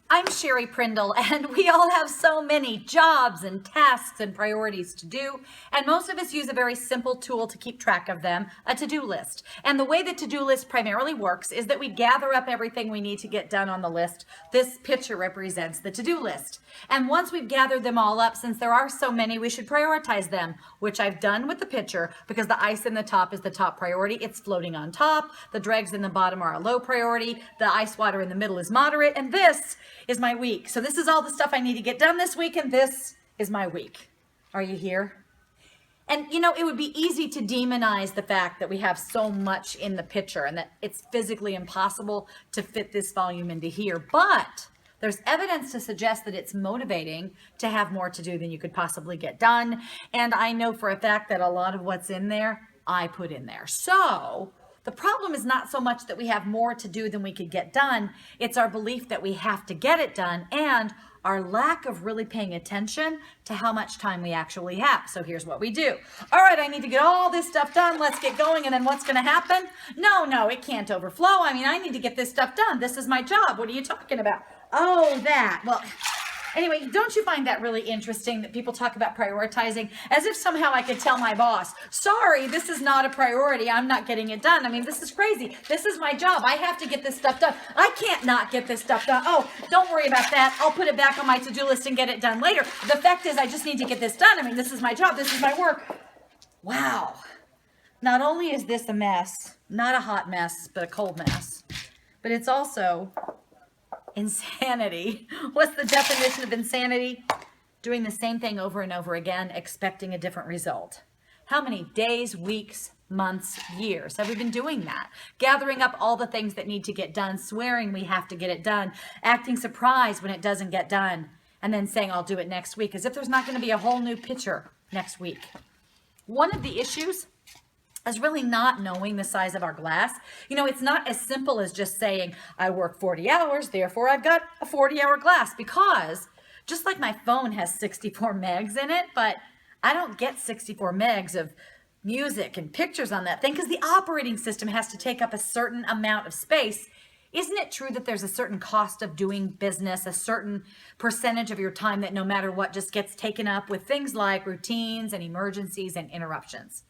I'm Sherry Prindle, and we all have so many jobs and tasks and priorities to do, and most of us use a very simple tool to keep track of them, a to-do list. And the way the to-do list primarily works is that we gather up everything we need to get done on the list. This picture represents the to-do list. And once we've gathered them all up, since there are so many, we should prioritize them, which I've done with the picture because the ice in the top is the top priority. It's floating on top. The dregs in the bottom are a low priority. The ice water in the middle is moderate. And this is my week. So this is all the stuff I need to get done this week, and this is my week. Are you here? And you know, it would be easy to demonize the fact that we have so much in the picture and that it's physically impossible to fit this volume into here. But there's evidence to suggest that it's motivating to have more to do than you could possibly get done. And I know for a fact that a lot of what's in there, I put in there. So the problem is not so much that we have more to do than we could get done. It's our belief that we have to get it done and our lack of really paying attention to how much time we actually have. So here's what we do. All right, I need to get all this stuff done. Let's get going. And then what's going to happen? No, it can't overflow. I mean, I need to get this stuff done. This is my job. What are you talking about? Oh, that. Well, anyway, don't you find that really interesting that people talk about prioritizing as if somehow I could tell my boss, sorry, this is not a priority. I'm not getting it done. I mean, this is crazy. This is my job. I have to get this stuff done. I can't not get this stuff done. Oh, don't worry about that. I'll put it back on my to-do list and get it done later. The fact is, I just need to get this done. I mean, this is my job. This is my work. Wow. Not only is this a mess, not a hot mess, but a cold mess, but it's also insanity. What's the definition of insanity? Doing the same thing over and over again, expecting a different result. How many days, weeks, months, years have we been doing that? Gathering up all the things that need to get done, swearing we have to get it done, acting surprised when it doesn't get done, and then saying I'll do it next week, as if there's not going to be a whole new picture next week. One of the issues is really not knowing the size of our glass. You know, it's not as simple as just saying, I work 40 hours, therefore I've got a 40-hour glass, because just like my phone has 64 megs in it, but I don't get 64 megs of music and pictures on that thing because the operating system has to take up a certain amount of space. Isn't it true that there's a certain cost of doing business, a certain percentage of your time that no matter what just gets taken up with things like routines and emergencies and interruptions?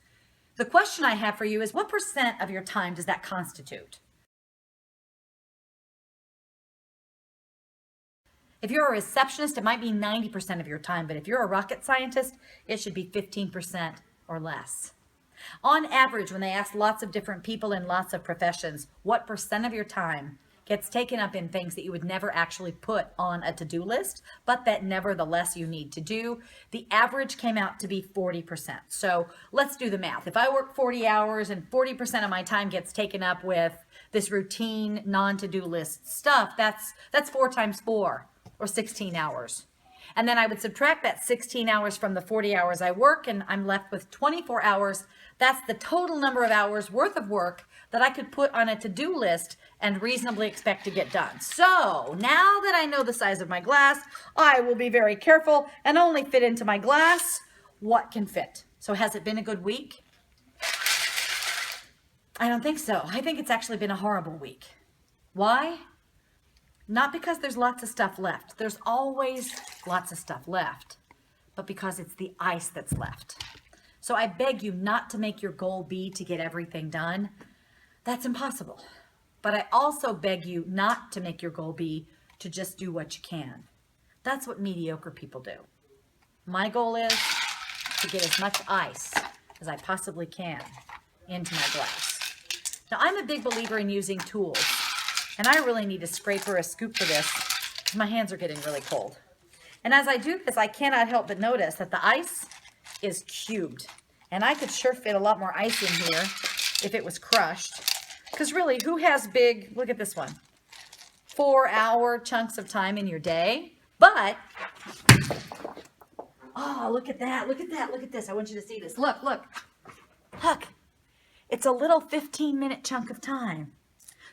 The question I have for you is, what percent of your time does that constitute? If you're a receptionist, it might be 90% of your time, but if you're a rocket scientist, it should be 15% or less. On average, when they ask lots of different people in lots of professions, what percent of your time gets taken up in things that you would never actually put on a to-do list, but that nevertheless you need to do? The average came out to be 40%. So let's do the math. If I work 40 hours and 40% of my time gets taken up with this routine non-to-do list stuff, that's 4 times 4, or 16 hours. And then I would subtract that 16 hours from the 40 hours I work, and I'm left with 24 hours. That's the total number of hours worth of work that I could put on a to-do list and reasonably expect to get done. So now that I know the size of my glass, I will be very careful and only fit into my glass what can fit. So has it been a good week? I don't think so. I think it's actually been a horrible week. Why? Not because there's lots of stuff left. There's always lots of stuff left, but because it's the ice that's left. So I beg you not to make your goal be to get everything done. That's impossible. But I also beg you not to make your goal be to just do what you can. That's what mediocre people do. My goal is to get as much ice as I possibly can into my glass. Now, I'm a big believer in using tools. And I really need a scraper or a scoop for this because my hands are getting really cold. And as I do this, I cannot help but notice that the ice is cubed. And I could sure fit a lot more ice in here if it was crushed. Because really, who has big, look at this one, 4-hour chunks of time in your day? But, oh, look at that, look at that, look at this. I want you to see this. Look. It's a little 15-minute chunk of time.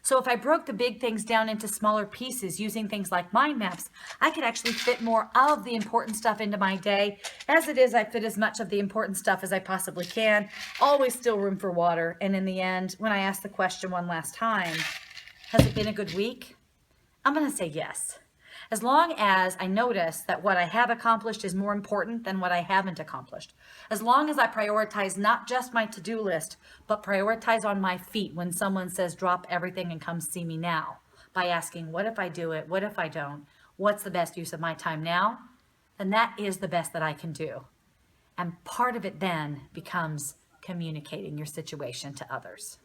So if I broke the big things down into smaller pieces using things like mind maps, I could actually fit more of the important stuff into my day. As it is, I fit as much of the important stuff as I possibly can. Always still room for water. And in the end, when I ask the question one last time, has it been a good week? I'm going to say yes. As long as I notice that what I have accomplished is more important than what I haven't accomplished. As long as I prioritize not just my to-do list, but prioritize on my feet when someone says, drop everything and come see me now, by asking, what if I do it? What if I don't? What's the best use of my time now? Then that is the best that I can do. And part of it then becomes communicating your situation to others.